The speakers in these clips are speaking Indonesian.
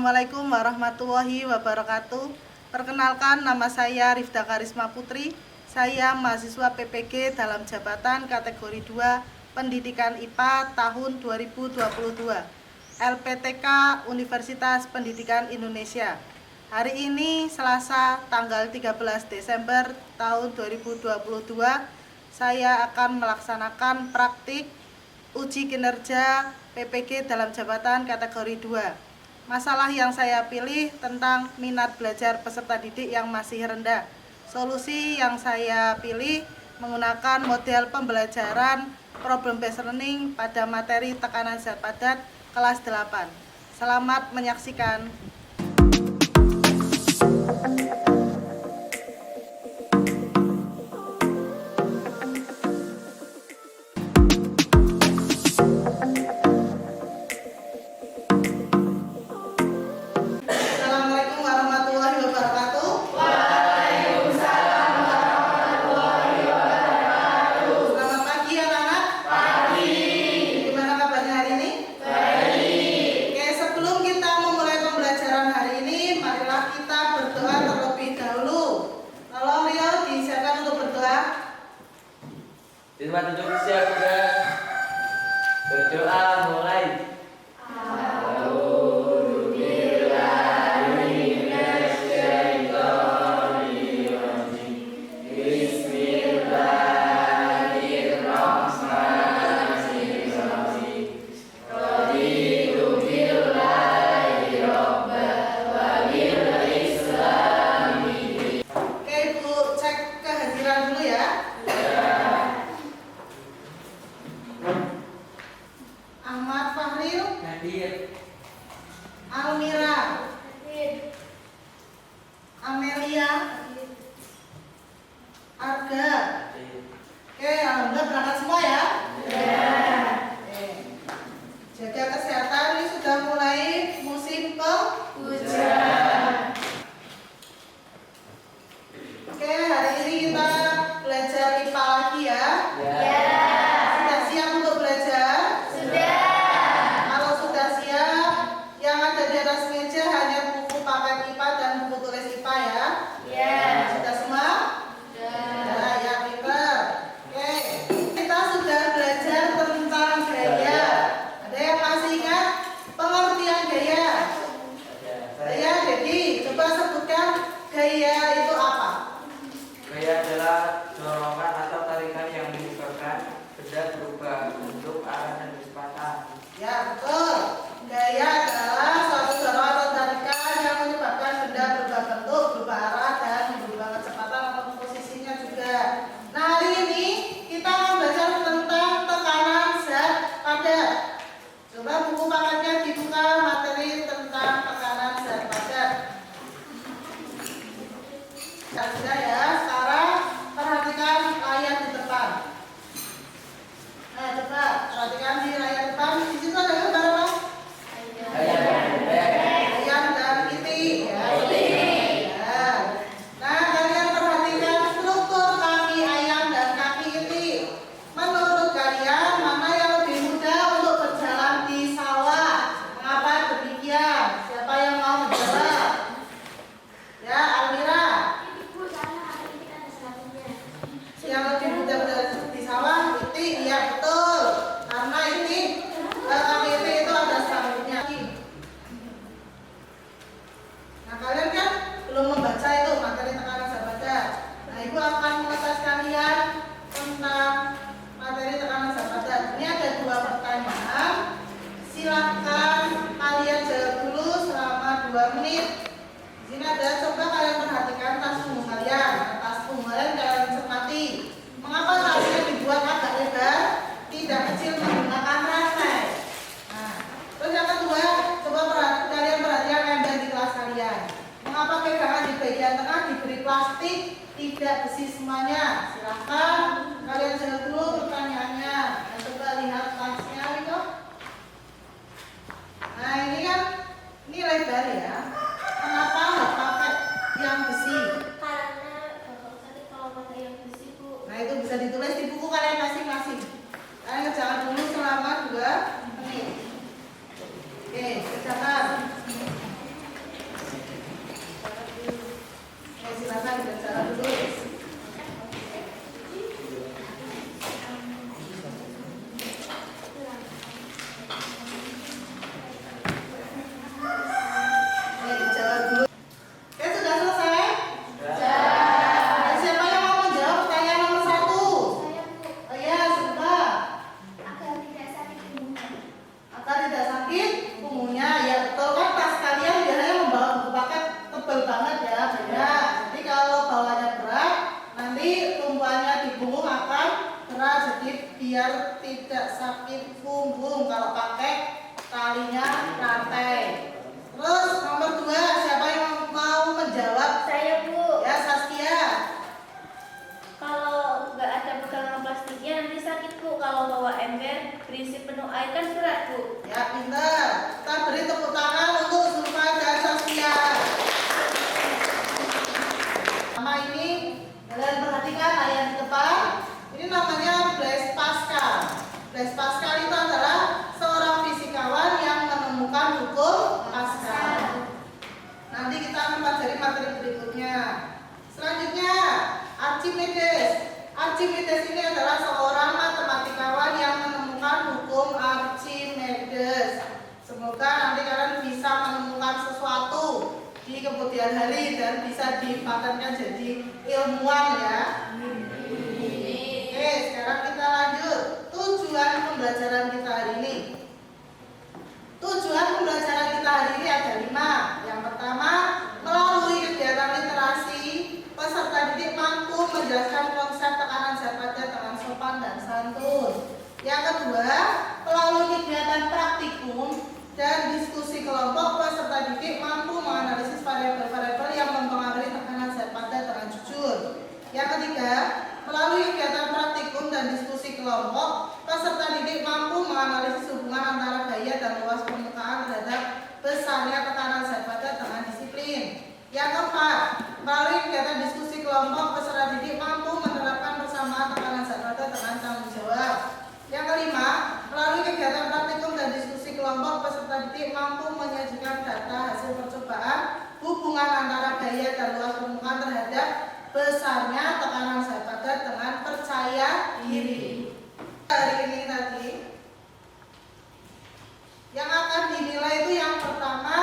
Assalamualaikum warahmatullahi wabarakatuh. Perkenalkan, nama saya Rifda Karisma Putri. Saya mahasiswa PPG dalam jabatan kategori 2 Pendidikan IPA tahun 2022 LPTK Universitas Pendidikan Indonesia. Hari ini Selasa tanggal 13 Desember tahun 2022 saya akan melaksanakan praktik uji kinerja PPG dalam jabatan kategori 2. Masalah yang saya pilih tentang minat belajar peserta didik yang masih rendah. Solusi yang saya pilih menggunakan model pembelajaran problem based learning pada materi tekanan zat padat kelas 8. Selamat menyaksikan. Di tempat duduk siap sudah. Berdoa mulai. Almira, Amelia, Arga. Oke, alhamdulillah berangkat semua ya. Jaga kesehatan, ini sudah mulai musim penghujan. Oke, hari ini kita belajar IPA lagi ya. Sudah siap untuk belajar? Kalau sudah siap, yang ada di atas meja hanya buku paket IPA dan buku tulis IPA ya. Sudah semua? Sudah ya, pinter. Oke, kita sudah belajar tentang gaya. Ada yang masih ingat pengertian gaya? Saya jadi coba sebutkan gaya itu apa? Gaya adalah dorongan atau tarikan yang menyebabkan benda berubah bentuk, arah, dan kecepatan. Ya, betul. Gaya adalah suatu dorongan atau tarikan yang menyebabkan benda berubah bentuk, berubah arah, dan berubah kecepatan atau posisinya juga. Nah, hari ini kita akan belajar tentang tekanan zat padat. Coba buku paketnya dibuka, materi tentang tekanan zat padat. Sudah ya, sekarang perhatikan layar di depan. Nah, coba perhatikan di layar depan. Di situ ada gambar apa? Ayam dan titik ya. Ya. Nah, kalian perhatikan struktur kaki ayam dan kaki itik. Menurut kalian mana yang lebih mudah untuk berjalan di sawah? Mengapa demikian? Siapa yang mau menjawab? Ya, Almira. Yang lebih mudah berjalan di sawah itik, ya betul. Karena itik kaki itik itu ada serabutnya. Nah, kalian kan belum membaca itu materi tekanan zat padat. Nah, ibu akan mengetes kalian tentang materi tekanan zat padat. Ini ada 2 pertanyaan. Silakan kalian jawab dulu selama 2 menit. Di sini ada, coba kalian perhatikan tas punggung kalian. Tas punggung kalian cermati. Mengapa tasnya dibuat agak lebar, tidak kecil menggunakan rantai? Nah, terus yang kedua, coba kalian perhatikan ember di kelas kalian. Mengapa pegangan di bagian tengah diberi plastik, tidak besi semuanya? Silahkan kalian jawab dulu pertanyaannya. Nah, coba lihat tasnya itu. Nah, ini kan ini lebar ya. Kenapa nggak pakai yang besi? Karena kalau pakai yang besi, Bu. Nah, itu bisa ditulis di buku kalian masing-masing. Kalian kerjakan dulu selama 2 menit. Oke, kerjakan. mempelajari materi berikutnya. Selanjutnya, Archimedes. Archimedes ini adalah seorang matematikawan yang menemukan hukum Archimedes. Semoga nanti kalian bisa menemukan sesuatu di kemudian hari dan bisa dipatenkan jadi ilmuwan ya. Oke, sekarang kita lanjut. Tujuan pembelajaran kita hari ini. Tujuan pembelajaran kita hari ini ada 5. Yang pertama, melalui kegiatan literasi, peserta didik mampu menjelaskan konsep tekanan zat padat dengan sopan dan santun. Yang kedua, melalui kegiatan praktikum dan diskusi kelompok, peserta didik mampu menganalisis variabel-variabel yang mempengaruhi tekanan zat padat dengan jujur. Yang ketiga, melalui kegiatan praktikum dan diskusi kelompok, peserta didik mampu menganalisis hubungan antara gaya dan luas permukaan terhadap besarnya tekanan zat padat dengan disiplin. Yang keempat, melalui kegiatan diskusi kelompok, peserta didik mampu menerapkan persamaan tekanan zat padat dengan tanggung jawab. Yang kelima, melalui kegiatan praktikum dan diskusi kelompok, peserta didik mampu menyajikan data hasil percobaan hubungan antara gaya dan luas permukaan terhadap besarnya tekanan zat padat dengan percaya diri. Hari ini tadi yang akan dinilai itu yang pertama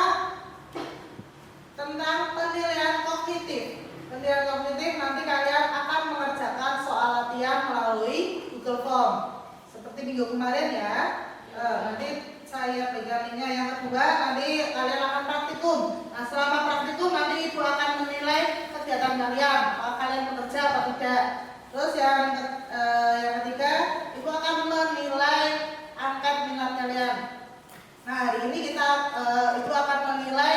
tentang penilaian kognitif. Penilaian kognitif nanti kalian akan mengerjakan soal latihan melalui Google Form seperti minggu kemarin ya. Nanti saya peganginya. Yang kedua nanti kalian akan praktikum. Nah, selama praktikum nanti ibu akan menilai kegiatan kalian, apakah kalian bekerja atau tidak. Terus yang ketiga, ibu akan menilai angkat minat kalian. Nah, hari ini ibu akan menilai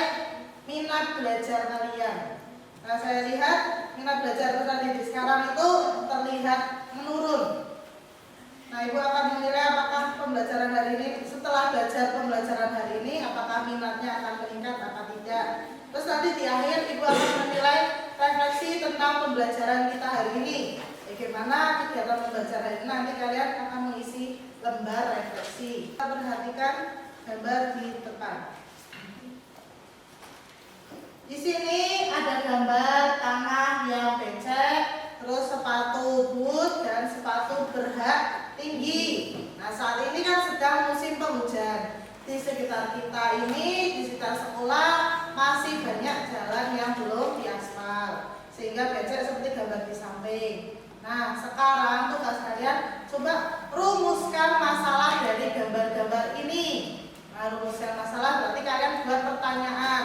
minat belajar kalian. Nah, saya lihat minat belajar peserta didik sekarang itu terlihat menurun. Nah, ibu akan menilai apakah pembelajaran hari ini, setelah belajar pembelajaran hari ini, apakah minatnya akan meningkat atau tidak. Terus nanti di akhir ibu akan menilai refleksi tentang pembelajaran kita hari ini. Bagaimana kegiatan pembelajaran ini, nanti kalian akan mengisi lembar refleksi. Kita perhatikan gambar di depan. Di sini ada gambar tanah yang becek, terus sepatu boot dan sepatu berhak tinggi. Nah, saat ini kan sedang musim penghujan. Di sekitar kita ini, di sekitar sekolah masih banyak jalan yang belum diaspal, sehingga becek seperti gambar di samping. Nah, sekarang tugas kalian coba rumuskan masalah dari gambar-gambar ini. Nah, rumuskan masalah berarti kalian buat pertanyaan.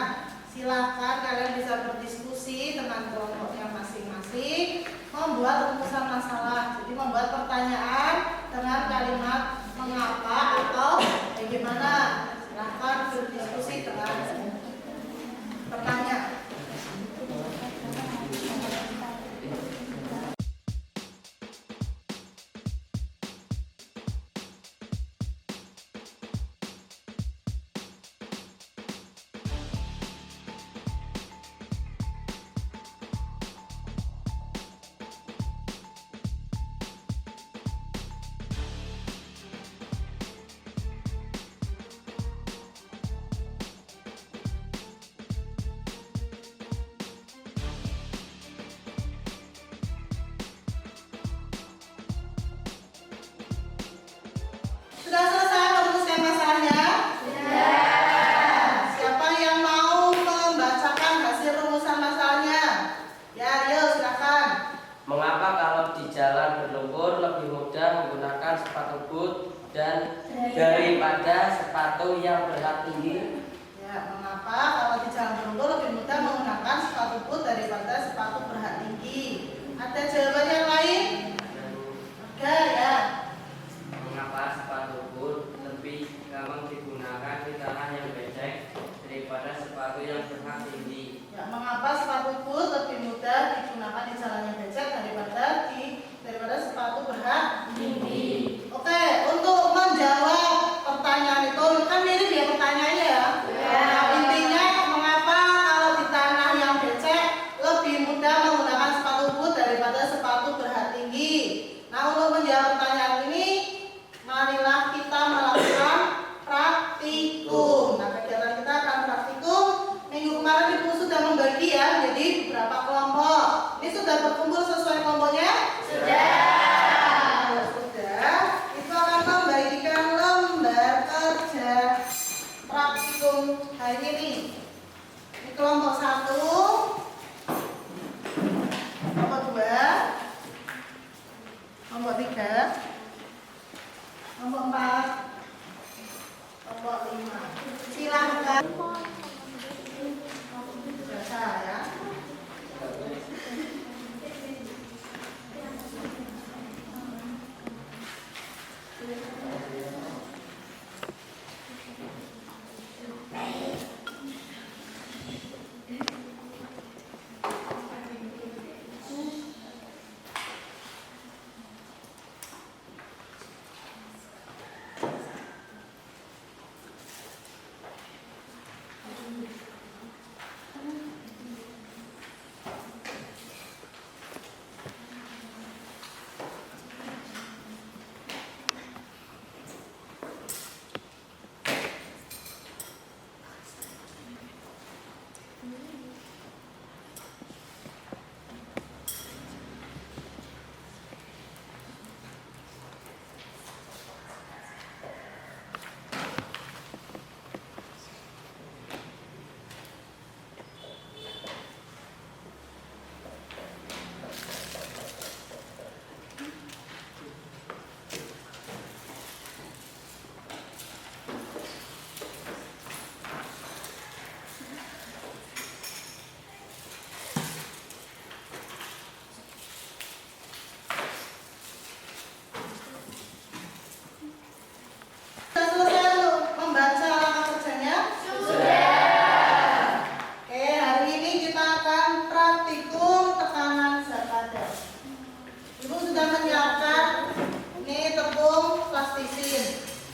Silahkan kalian bisa berdiskusi dengan kelompoknya masing-masing, membuat rumusan masalah. Jadi membuat pertanyaan dengan kalimat mengapa atau bagaimana. Silahkan berdiskusi dengan pertanyaan. Sudah selesai merumuskan masalahnya? Sudah. Siapa yang mau membacakan hasil rumusan masalahnya? Ya, ayo silakan. Mengapa kalau di jalan berlumpur lebih mudah menggunakan sepatu boot dan daripada sepatu yang berhak tinggi? Ya, mengapa kalau di jalan berlumpur lebih mudah menggunakan sepatu boot daripada sepatu berhak tinggi? Ada jawaban yang lain? Ada ya. Mengapa sepatu boot lebih gampang digunakan di tanah yang becek daripada sepatu yang berhak tinggi? Ya, mengapa sepatu boot lebih mudah digunakan di jalan yang becek daripada sepatu berhak tinggi? Oke, untuk menjawab pertanyaan itu kan mirip ya pertanyaannya ya. Nah, intinya mengapa kalau di tanah yang becek lebih mudah menggunakan sepatu boot daripada sepatu berhak tinggi? Nah, untuk menjawab pertanyaan ini, marilah kita melakukan praktikum. Nah, kegiatan kita akan praktikum. Minggu kemarin ibu sudah membagi ya kelompok 1, kelompok 2, kelompok 3, kelompok 4, kelompok 5. Silahkan baca ya.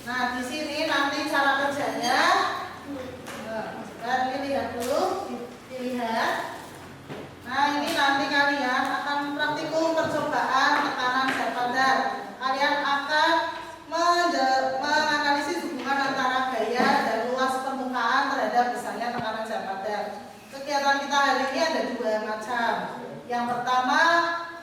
Nah, di sini nanti cara kerjanya. Nah, ini lihat dulu, dilihat. Nah, ini nanti kalian akan praktikum percobaan tekanan zat padat. Kalian akan menganalisis hubungan antara gaya dan luas permukaan terhadap misalnya tekanan zat padat. Kegiatan kita hari ini ada 2 macam. Yang pertama,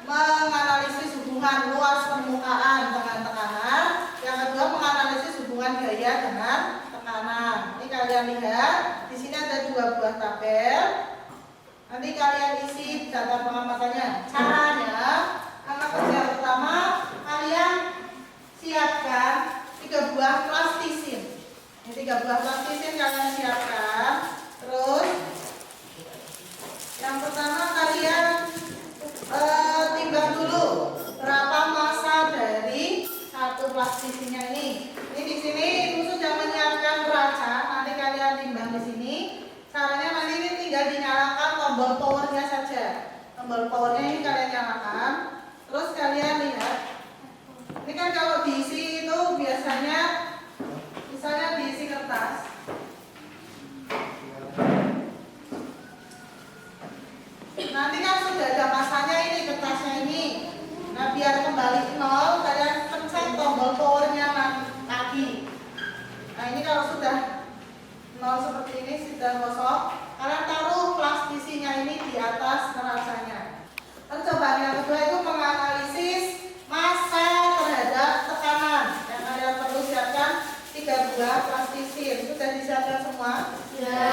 menganalisis hubungan luas permukaan dengan tekanan. Yang kedua, menganalisis hubungan gaya dengan tekanan. Ini kalian lihat, di sini ada 2 buah tabel. Nanti kalian isi data pengamatannya. Caranya, langkah kerja pertama, kalian siapkan 3 buah plastisin. Ini 3 buah plastisin kalian siapkan. Terus, yang pertama kalian timbang dulu berapa massa dari satu plastisinnya ini. Ini di sini Ibu sudah menyiapkan beraca. Nanti kalian timbang di sini. Caranya nanti ini tinggal dinyalakan tombol powernya saja. Tombol powernya ini kalian nyalakan. Terus kalian lihat. Ini kan kalau diisi itu biasanya misalnya diisi kertas. Nanti kan sudah ada masanya ini kertasnya ini. Nah, biar kembali 0, kalian pencet tombol powernya lagi. Nah, ini kalau sudah 0 seperti ini, sudah kosong, kalian taruh plastisinya ini di atas neracanya. Percobaan yang kedua itu menganalisis massa terhadap tekanan. Yang kalian perlu siapkan 3 buah plastisin. Sudah disiapkan semua? Ya.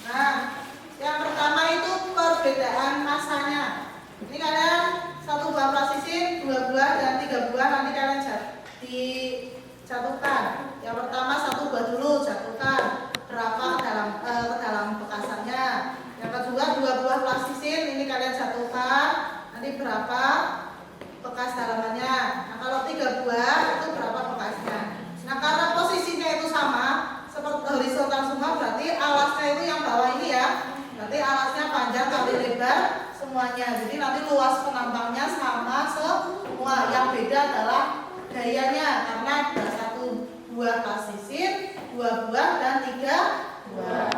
Nah, yang pertama itu perbedaan massanya. Ini kalian 1 buah plastisin, 2 buah dan 3 buah nanti kalian dijatuhkan. Yang pertama 1 buah dulu jatuhkan berapa ke dalam bekasannya. Yang kedua 2 buah plastisin ini kalian jatuhkan nanti berapa bekas dalamannya. Nah, kalau 3 buah itu berapa bekasnya. Nah, karena posisinya itu sama seperti horizontal semua, berarti alasnya itu yang bawah ini ya. Berarti alasnya panjang kali lebar semuanya. Jadi nanti luas penampangnya sama semua. Yang beda adalah gayanya karena ada 1 buah plastisin, 2 buah dan 3 buah.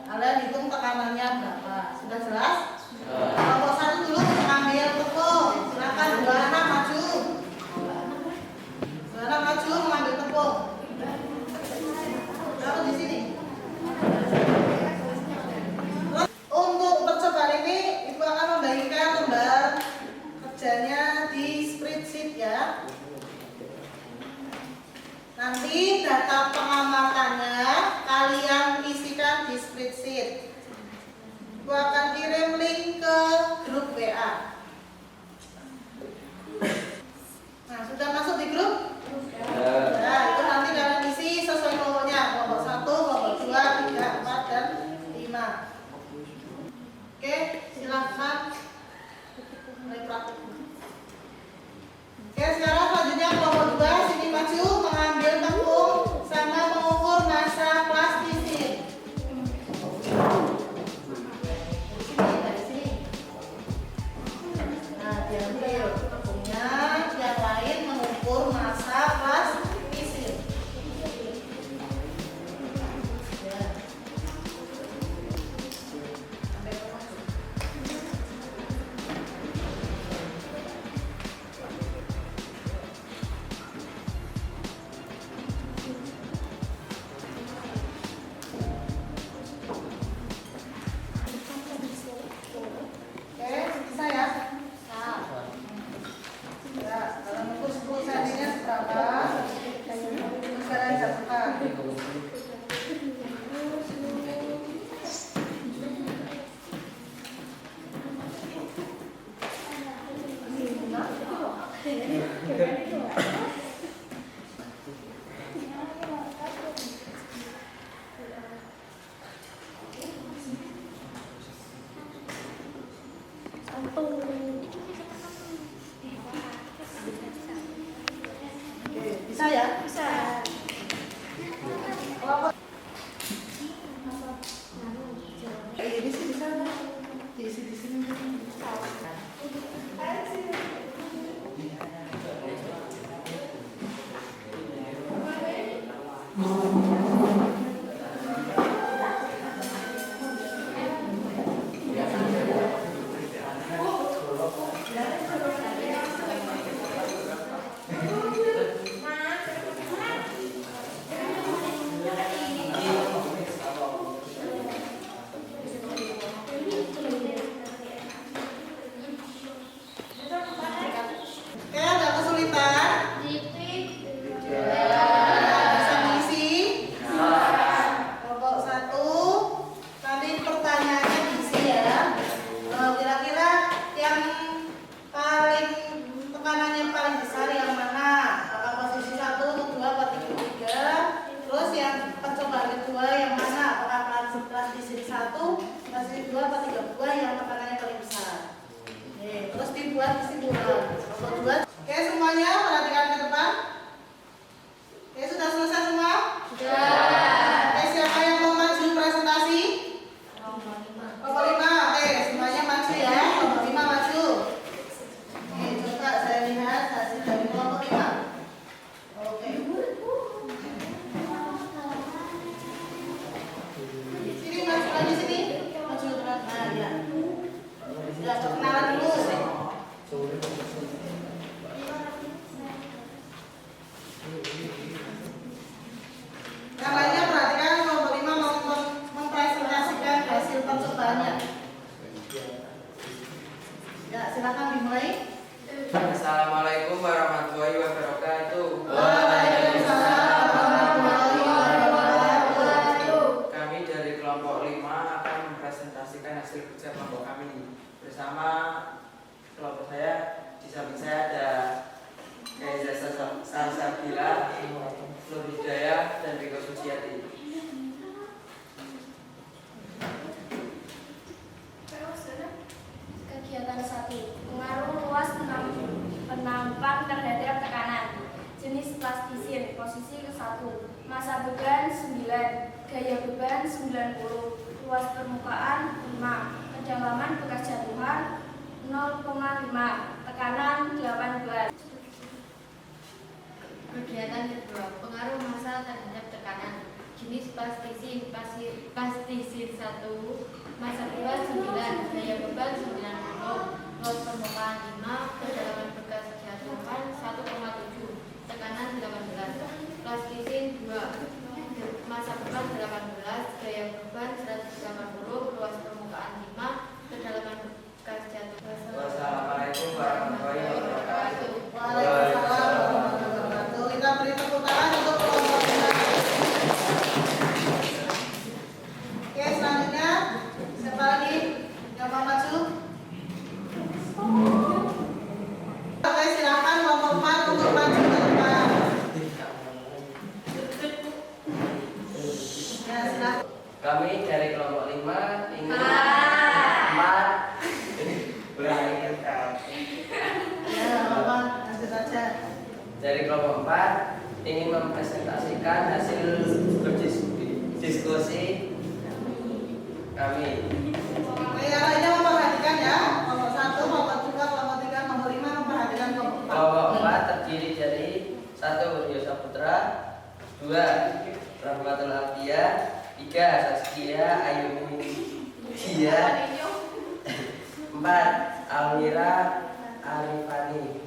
Kalian hitung tekanannya berapa. Sudah jelas? Kelompok 1 dulu mengambil tepung. Silakan 2 anak maju. 2 anak maju mengambil tepung. Taruh di sini. Untuk percobaan ini, Ibu akan membagikan lembar kerjanya di spreadsheet ya. Nanti data pengamatannya kalian Ibu akan kirim link ke grup WA. Nah, sudah masuk di grup? Nah, itu nanti kalian isi sesuai kelompoknya. Kelompok 1, kelompok 2, 3, 4, dan 5. Oke, silahkan mulai praktik. Oke, sekarang selanjutnya kelompok 2 sini maju mengambil tepung sama mengukur massa plastisin. Dari sini. Nah, diambil tepungnya, yang lain mengukur massa plastisin. Ya. Sampai ke mana? Oke, bisa ya? Ya, kalau mengukur 10 cm-nya seberapa? Terus kalian satukan. Oke, bisa ya? Bisa. Ini sih bisa lah. Diisi di sini. Oke, ada kesulitan? Bisa diisi? Kelompok 1. Nanti pertanyaannya diisi ya. Kira-kira yang paling tekanannya paling besar yang mana? Apakah posisi 1 atau 2 atau 3? Terus yang percobaan kedua yang mana? Apakah plastisin 1, plastisin 2 atau 3 yang tekanannya paling besar? Oke, terus dibuat kesimpulan. Kelompok 2. Oke, semuanya perhatikan ke depan. Oke, sudah selesai semua? Sudah. Oke, siapa yang mau maju presentasi? Kelompok 5. Oke, semuanya maju ya. Kelompok 5 maju. Oke, coba saya lihat hasil dari kelompok 5. Oke. Sini maju lagi sini. Maju ke depan. Nah, ya. Ya, perkenalan dulu. Yang lainnya perhatikan kelompok 5 mau mempresentasikan hasil percobaannya. Ya, silakan dimulai. Assalamualaikum warahmatullahi wabarakatuh. Waalaikumsalam warahmatullahi wabarakatuh. Kami dari kelompok 5 akan mempresentasikan hasil kerja kelompok kami. Bersama kelompok saya, di samping saya ada Kaiza Salsabila, Nur Hidayah, dan Riko Suciati. Kegiatan 1. Pengaruh luas penampang terhadap tekanan. Jenis plastisin. Posisi ke-1. Massa beban 9. Gaya beban 90. Luas permukaan 5. Kedalaman bekas jatuhan 0,5. Tekanan 18. Kegiatan kedua, pengaruh massa terhadap tekanan. Jenis plastisin. Plastisin 1, massa beban 9, daya beban 90, luas permukaan 5, kedalaman bekas jatuhan 1,7, tekanan 18. Plastisin 2, massa beban 18, daya beban 180, luas permukaan 5, kedalaman bekas jatuhan. Wassalamualaikum warahmatullahi wabarakatuh. Waalaikumsalam warahmatullahi wabarakatuh. Kita beri tepuk tangan untuk kelompok 5. Kami dari kelompok 5 ingin Ya, Bapak, lanjut aja. dari kelompok 4 ingin mempresentasikan hasil diskusi kami. Yang lainnya memperhatikan ya. Kelompok 1, kelompok 2, kelompok 3, kelompok 5 memperhatikan kelompok 4. Kelompok 4 terdiri dari 1. Rio Saputra, 2. Rahmatul Abdia, 3. Saskia Ayuni Dia, 4. Almira Arifani.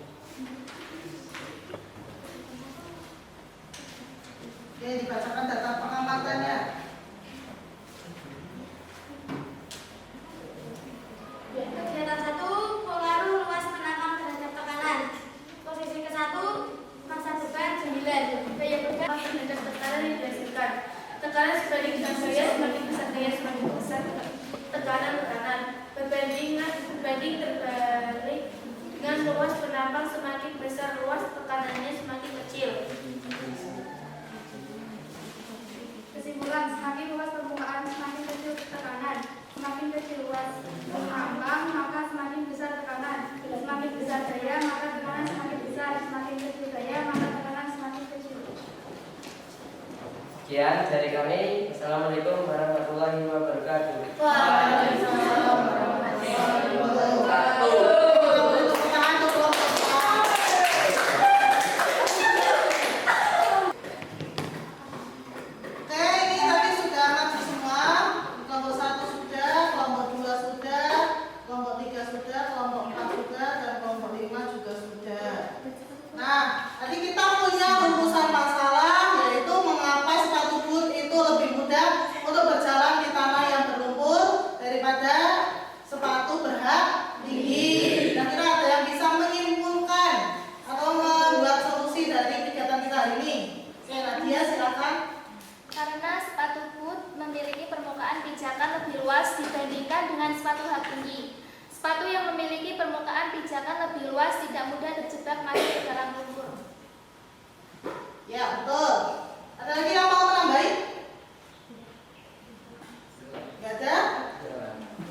Oke, dibacakan data pengamatannya. Kegiatan 1, pengaruh luas penangkap terhadap tekanan. Posisi ke-1, masa beban 9. Daya beban terhadap tekanan yang dihasilkan. Tekanan sebanding dengan gaya semakin besar gaya semakin besar tekanan. Berbanding terbalik dengan luas penambang semakin besar luas tekanannya semakin kecil. Kesimpulan, semakin luas permukaan semakin kecil tekanan. Semakin kecil luas penambang maka semakin besar tekanan. Semakin besar daya maka tekanan semakin besar. Semakin kecil daya maka tekanan semakin kecil. Sekian dari kami. Assalamualaikum warahmatullahi wabarakatuh. Waalaikumsalam warahmatullahi wabarakatuh. Tepuk tangan untuk kelompok 4. Oke, ini tadi sudah maju semua. Kelompok 1 sudah, kelompok 2 sudah, kelompok 3 sudah, kelompok 4 sudah, dan kelompok 5 juga sudah. Nah, tadi kita punya rumusan masalah, yaitu mengapa sepatu boot itu lebih mudah untuk berjalan di tanah yang berlumpur daripada sepatu berhak tinggi. Kira-kira ada yang bisa menyimpulkan atau membuat solusi dari kegiatan kita hari ini? Oke, Nadia silakan. Karena sepatu boot memiliki permukaan pijakan lebih luas dibandingkan dengan sepatu hak tinggi. Sepatu yang memiliki permukaan pijakan lebih luas tidak mudah terjebak masuk ke dalam lumpur. Ya, betul. Ada lagi yang mau menambahi? Gak ada?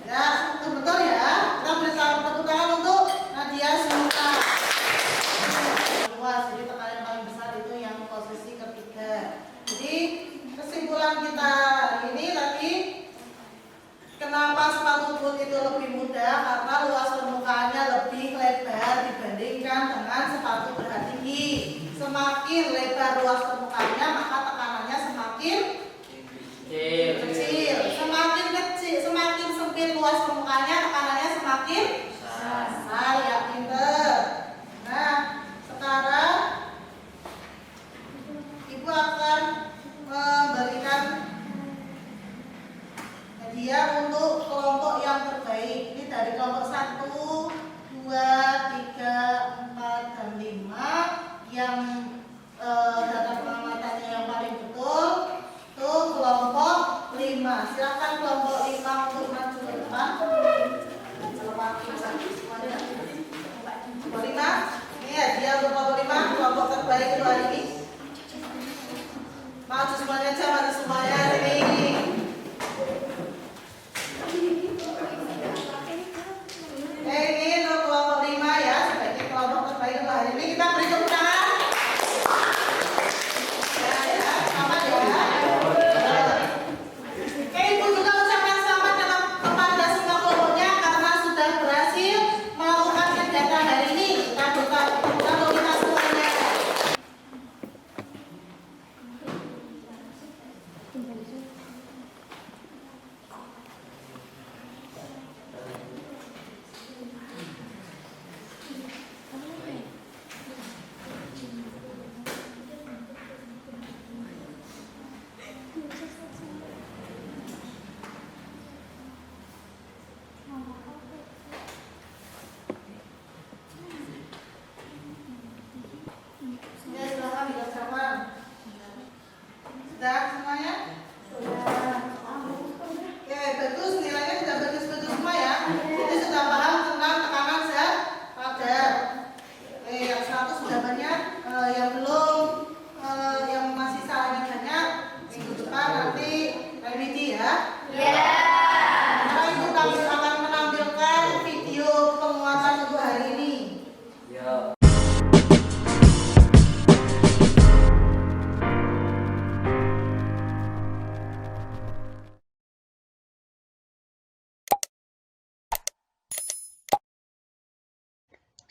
Ya, betul ya. Kita beri tepuk tangan untuk Nadia Sinta. Luas, jadi tekanan yang paling besar itu yang posisi ketiga. Jadi kesimpulan kita hari ini tadi, kenapa sepatu boot itu lebih mudah? Karena luas permukaannya lebih lebar dibandingkan dengan sepatu berhak tinggi. Semakin lebar luas permukaannya, maka tekanannya semakin kecil. Semakin sempit luas permukaannya, tekanannya semakin besar. Ya, pinter. Nah, sekarang Ibu akan memberikan hadiah untuk kelompok yang terbaik. Ini dari kelompok 1, 2, 3, 4, dan 5 yang data pengamatannya yang paling betul itu kelompok 5. Silakan kelompok 5 untuk maju ke depan. Kelompok 5. Ini hadiah untuk kelompok 5, kelompok terbaik itu hari ini. Maju semuanya aja, maju semuanya hari ini. Ini untuk kelompok 5 ya, sebagai kelompok terbaik untuk hari ini. Kita beri tepuk tangan. Ya, selamat ya. Oke, Ibu juga ucapkan selamat kepada semua kelompoknya karena sudah berhasil melakukan kegiatan hari ini. Kita buka untuk kita semuanya.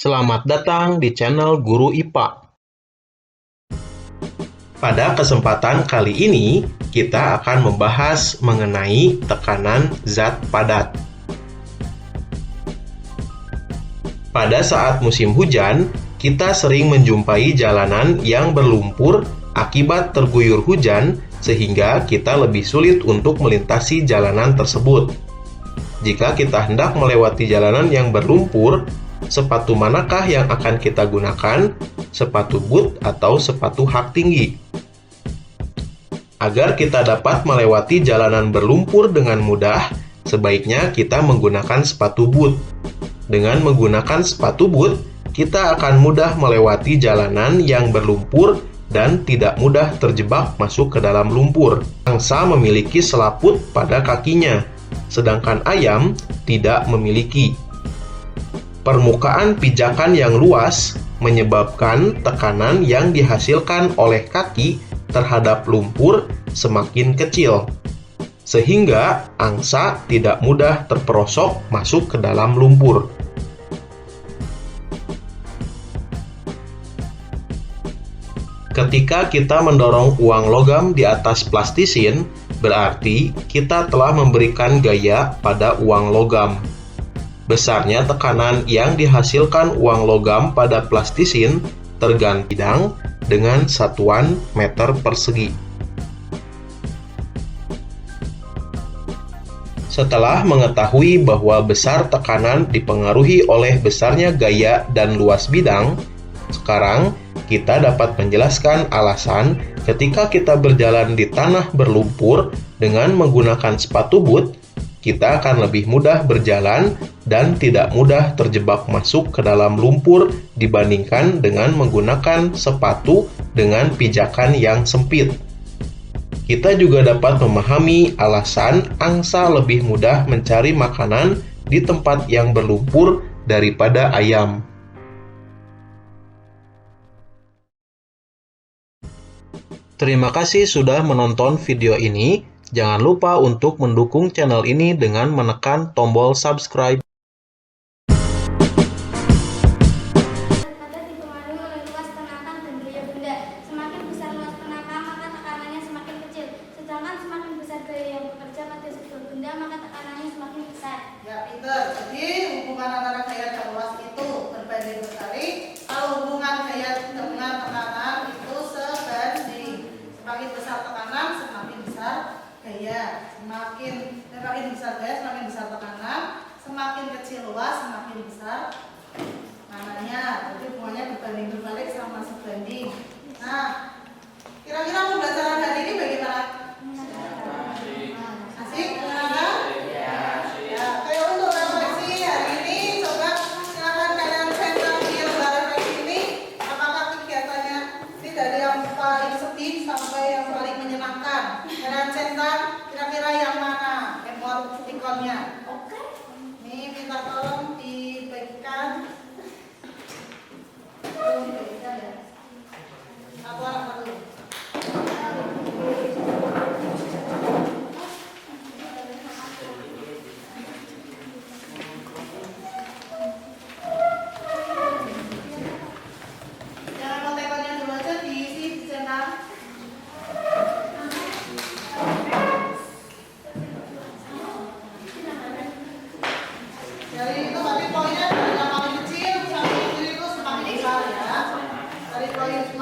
Selamat datang di channel Guru IPA. Pada kesempatan kali ini, kita akan membahas mengenai tekanan zat padat. Pada saat musim hujan, kita sering menjumpai jalanan yang berlumpur akibat terguyur hujan, sehingga kita lebih sulit untuk melintasi jalanan tersebut. Jika kita hendak melewati jalanan yang berlumpur, sepatu manakah yang akan kita gunakan? Sepatu boot atau sepatu hak tinggi? Agar kita dapat melewati jalanan berlumpur dengan mudah, sebaiknya kita menggunakan sepatu boot. Dengan menggunakan sepatu boot, kita akan mudah melewati jalanan yang berlumpur dan tidak mudah terjebak masuk ke dalam lumpur. Angsa memiliki selaput pada kakinya, sedangkan ayam tidak memiliki. Permukaan pijakan yang luas menyebabkan tekanan yang dihasilkan oleh kaki terhadap lumpur semakin kecil, sehingga angsa tidak mudah terperosok masuk ke dalam lumpur. Ketika kita mendorong uang logam di atas plastisin, berarti kita telah memberikan gaya pada uang logam. Besarnya tekanan yang dihasilkan uang logam pada plastisin tergantung dengan satuan meter persegi. Setelah mengetahui bahwa besar tekanan dipengaruhi oleh besarnya gaya dan luas bidang, sekarang kita dapat menjelaskan alasan ketika kita berjalan di tanah berlumpur dengan menggunakan sepatu boot, kita akan lebih mudah berjalan dan tidak mudah terjebak masuk ke dalam lumpur dibandingkan dengan menggunakan sepatu dengan pijakan yang sempit. Kita juga dapat memahami alasan angsa lebih mudah mencari makanan di tempat yang berlumpur daripada ayam. Terima kasih sudah menonton video ini. Jangan lupa untuk mendukung channel ini dengan menekan tombol subscribe. Padat dipengaruhi oleh luas penangkang dan gaya benda. Semakin besar luas penangkang, maka tekanannya semakin kecil. Sedangkan semakin besar gaya yang bekerja pada sebuah benda, maka tekanannya semakin besar. Ya, pinter. Jadi hubungan antara gaya dan luas itu berbanding berbalik. Kalau hubungan gaya dengan tekanan itu sebanding. Semakin besar tekanan, semakin besar gaya. Semakin besar gaya, semakin besar tekanan. Semakin kecil luas, semakin besar tekanannya. Jadi hubungannya berbanding berbalik sama sebanding. Nah, kira-kira pembelajaran hari ini bagaimana? Asik? Menyenangkan? Ya, kayak untuk refleksi hari ini, coba silakan kalian centang di lembar refleksi ini. Apakah kegiatannya ini dari yang paling sedih sampai yang paling menyenangkan? Kalian centang kira-kira yang mana emotikonnya? Oke. Ini minta tolong dibagikan. Tolong dibagikan ya. Satu orang satu. Jangan emotikonnya dulu aja diisi di centang. Dari itu tadi poinnya dari yang paling kecil sampai kiri itu semakin besar ya. Dari poin 0.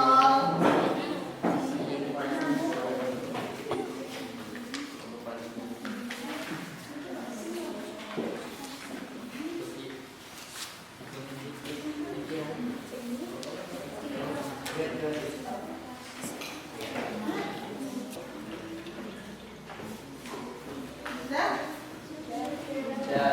Sudah? Ya.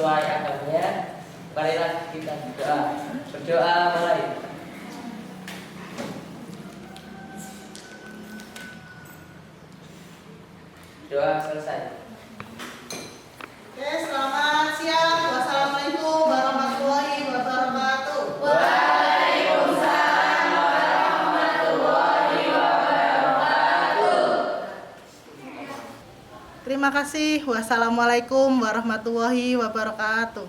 sesuai agamanya. Marilah kita berdoa. Berdoa mulai. Doa selesai. Oke, selamat siang. Wassalamualaikum warahmatullahi wabarakatuh. Terima kasih. Wassalamualaikum warahmatullahi wabarakatuh.